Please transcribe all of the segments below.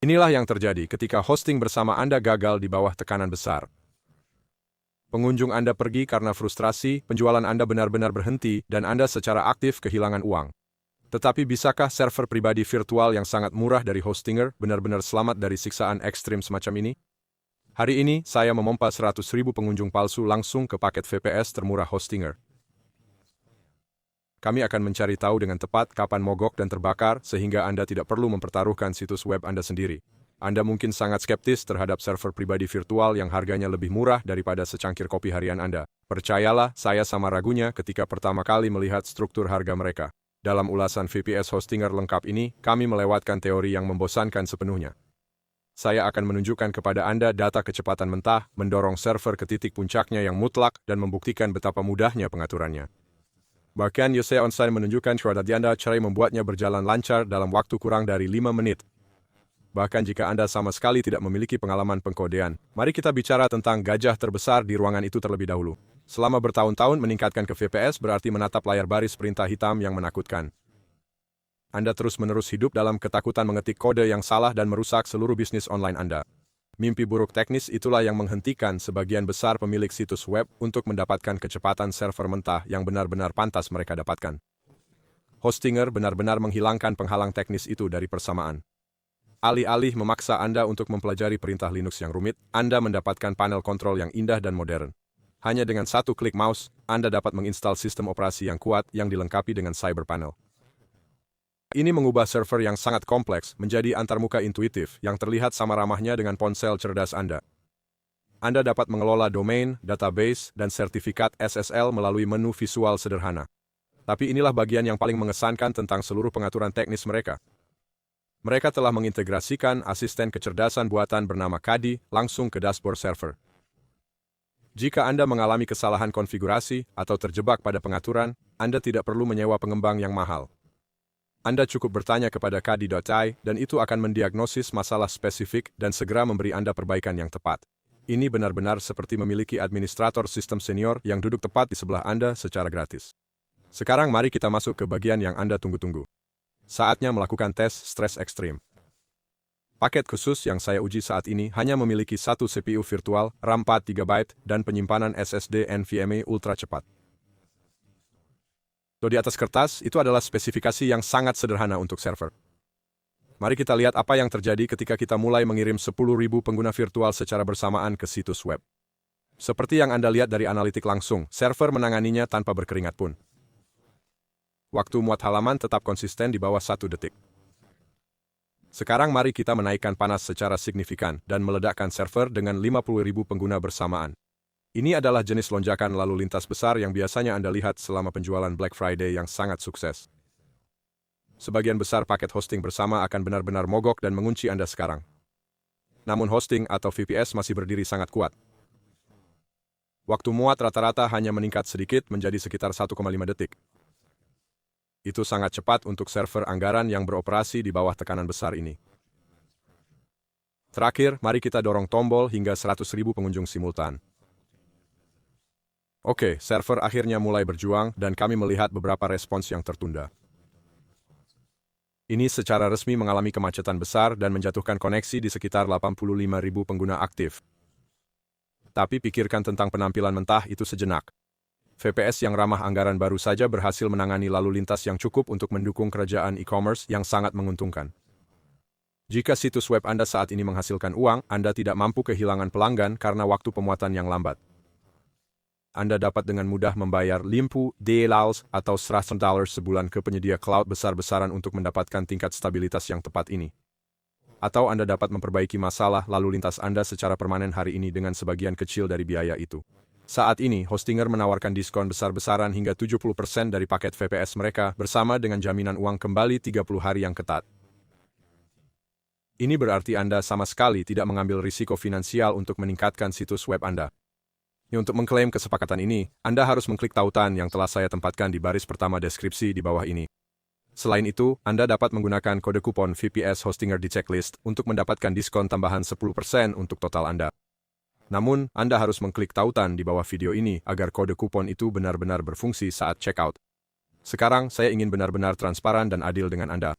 Inilah yang terjadi ketika hosting bersama Anda gagal di bawah tekanan besar. Pengunjung Anda pergi karena frustrasi, penjualan Anda benar-benar berhenti, dan Anda secara aktif kehilangan uang. Tetapi bisakah server pribadi virtual yang sangat murah dari Hostinger benar-benar selamat dari siksaan ekstrim semacam ini? Hari ini, saya memompa 100.000 pengunjung palsu langsung ke paket VPS termurah Hostinger. Kami akan mencari tahu dengan tepat kapan mogok dan terbakar sehingga Anda tidak perlu mempertaruhkan situs web Anda sendiri. Anda mungkin sangat skeptis terhadap server pribadi virtual yang harganya lebih murah daripada secangkir kopi harian Anda. Percayalah, saya sama ragunya ketika pertama kali melihat struktur harga mereka. Dalam ulasan VPS Hostinger lengkap ini, kami melewatkan teori yang membosankan sepenuhnya. Saya akan menunjukkan kepada Anda data kecepatan mentah, mendorong server ke titik puncaknya yang mutlak, dan membuktikan betapa mudahnya pengaturannya. Bahkan Yose Onsai menunjukkan kepada Anda cara membuatnya berjalan lancar dalam waktu kurang dari 5 menit. Bahkan jika Anda sama sekali tidak memiliki pengalaman pengkodean, mari kita bicara tentang gajah terbesar di ruangan itu terlebih dahulu. Selama bertahun-tahun meningkatkan ke VPS berarti menatap layar baris perintah hitam yang menakutkan. Anda terus-menerus hidup dalam ketakutan mengetik kode yang salah dan merusak seluruh bisnis online Anda. Mimpi buruk teknis itulah yang menghentikan sebagian besar pemilik situs web untuk mendapatkan kecepatan server mentah yang benar-benar pantas mereka dapatkan. Hostinger benar-benar menghilangkan penghalang teknis itu dari persamaan. Alih-alih memaksa Anda untuk mempelajari perintah Linux yang rumit, Anda mendapatkan panel kontrol yang indah dan modern. Hanya dengan satu klik mouse, Anda dapat menginstal sistem operasi yang kuat yang dilengkapi dengan cyber panel. Ini mengubah server yang sangat kompleks menjadi antarmuka intuitif yang terlihat sama ramahnya dengan ponsel cerdas Anda. Anda dapat mengelola domain, database, dan sertifikat SSL melalui menu visual sederhana. Tapi inilah bagian yang paling mengesankan tentang seluruh pengaturan teknis mereka. Mereka telah mengintegrasikan asisten kecerdasan buatan bernama Kadi langsung ke dashboard server. Jika Anda mengalami kesalahan konfigurasi atau terjebak pada pengaturan, Anda tidak perlu menyewa pengembang yang mahal. Anda cukup bertanya kepada Kadi.ai dan itu akan mendiagnosis masalah spesifik dan segera memberi Anda perbaikan yang tepat. Ini benar-benar seperti memiliki administrator sistem senior yang duduk tepat di sebelah Anda secara gratis. Sekarang mari kita masuk ke bagian yang Anda tunggu-tunggu. Saatnya melakukan tes stres ekstrim. Paket khusus yang saya uji saat ini hanya memiliki satu CPU virtual, RAM 4 GB, dan penyimpanan SSD NVMe ultra cepat. Di atas kertas, itu adalah spesifikasi yang sangat sederhana untuk server. Mari kita lihat apa yang terjadi ketika kita mulai mengirim 10.000 pengguna virtual secara bersamaan ke situs web. Seperti yang Anda lihat dari analitik langsung, server menanganinya tanpa berkeringat pun. Waktu muat halaman tetap konsisten di bawah 1 detik. Sekarang mari kita menaikkan panas secara signifikan dan meledakkan server dengan 50.000 pengguna bersamaan. Ini adalah jenis lonjakan lalu lintas besar yang biasanya Anda lihat selama penjualan Black Friday yang sangat sukses. Sebagian besar paket hosting bersama akan benar-benar mogok dan mengunci Anda sekarang. Namun hosting atau VPS masih berdiri sangat kuat. Waktu muat rata-rata hanya meningkat sedikit menjadi sekitar 1,5 detik. Itu sangat cepat untuk server anggaran yang beroperasi di bawah tekanan besar ini. Terakhir, mari kita dorong tombol hingga 100.000 pengunjung simultan. Oke, server akhirnya mulai berjuang dan kami melihat beberapa respons yang tertunda. Ini secara resmi mengalami kemacetan besar dan menjatuhkan koneksi di sekitar 85.000 pengguna aktif. Tapi pikirkan tentang penampilan mentah itu sejenak. VPS yang ramah anggaran baru saja berhasil menangani lalu lintas yang cukup untuk mendukung kerajaan e-commerce yang sangat menguntungkan. Jika situs web Anda saat ini menghasilkan uang, Anda tidak mampu kehilangan pelanggan karena waktu pemuatan yang lambat. Anda dapat dengan mudah membayar $50 atau $100 sebulan ke penyedia cloud besar-besaran untuk mendapatkan tingkat stabilitas yang tepat ini. Atau Anda dapat memperbaiki masalah lalu lintas Anda secara permanen hari ini dengan sebagian kecil dari biaya itu. Saat ini, Hostinger menawarkan diskon besar-besaran hingga 70% dari paket VPS mereka bersama dengan jaminan uang kembali 30 hari yang ketat. Ini berarti Anda sama sekali tidak mengambil risiko finansial untuk meningkatkan situs web Anda. Untuk mengklaim kesepakatan ini, Anda harus mengklik tautan yang telah saya tempatkan di baris pertama deskripsi di bawah ini. Selain itu, Anda dapat menggunakan kode kupon VPS Hostinger di checklist untuk mendapatkan diskon tambahan 10% untuk total Anda. Namun, Anda harus mengklik tautan di bawah video ini agar kode kupon itu benar-benar berfungsi saat checkout. Sekarang, saya ingin benar-benar transparan dan adil dengan Anda.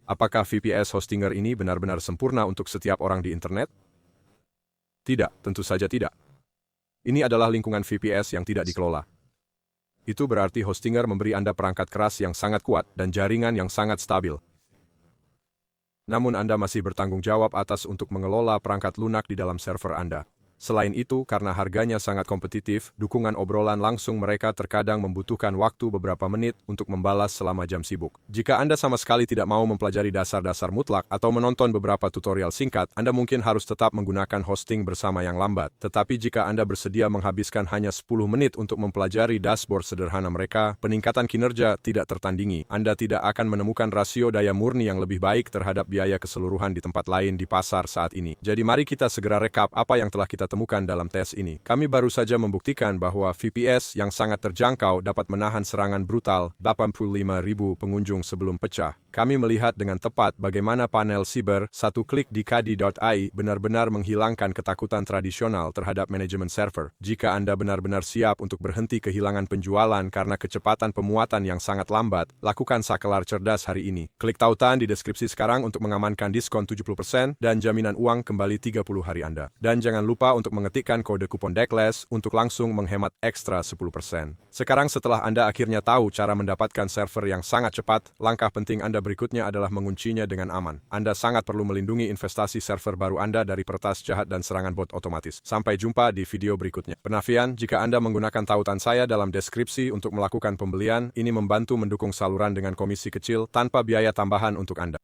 Apakah VPS Hostinger ini benar-benar sempurna untuk setiap orang di internet? Tidak, tentu saja tidak. Ini adalah lingkungan VPS yang tidak dikelola. Itu berarti Hostinger memberi Anda perangkat keras yang sangat kuat dan jaringan yang sangat stabil. Namun Anda masih bertanggung jawab atas untuk mengelola perangkat lunak di dalam server Anda. Selain itu, karena harganya sangat kompetitif, dukungan obrolan langsung mereka terkadang membutuhkan waktu beberapa menit untuk membalas selama jam sibuk. Jika Anda sama sekali tidak mau mempelajari dasar-dasar mutlak atau menonton beberapa tutorial singkat, Anda mungkin harus tetap menggunakan hosting bersama yang lambat. Tetapi jika Anda bersedia menghabiskan hanya 10 menit untuk mempelajari dashboard sederhana mereka, peningkatan kinerja tidak tertandingi. Anda tidak akan menemukan rasio daya murni yang lebih baik terhadap biaya keseluruhan di tempat lain di pasar saat ini. Jadi mari kita segera rekap apa yang telah kita temukan dalam tes ini. Kami baru saja membuktikan bahwa VPS yang sangat terjangkau dapat menahan serangan brutal 85.000 pengunjung sebelum pecah. Kami melihat dengan tepat bagaimana panel siber satu klik di kadi.ai benar-benar menghilangkan ketakutan tradisional terhadap manajemen server. Jika Anda benar-benar siap untuk berhenti kehilangan penjualan karena kecepatan pemuatan yang sangat lambat, lakukan sakelar cerdas hari ini. Klik tautan di deskripsi sekarang untuk mengamankan diskon 70% dan jaminan uang kembali 30 hari Anda. Dan jangan lupa untuk mengetikkan kode kupon DECLES untuk langsung menghemat ekstra 10%. Sekarang setelah Anda akhirnya tahu cara mendapatkan server yang sangat cepat, langkah penting Anda berikutnya adalah menguncinya dengan aman. Anda sangat perlu melindungi investasi server baru Anda dari peretas jahat dan serangan bot otomatis. Sampai jumpa di video berikutnya. Penafian, jika Anda menggunakan tautan saya dalam deskripsi untuk melakukan pembelian, ini membantu mendukung saluran dengan komisi kecil tanpa biaya tambahan untuk Anda.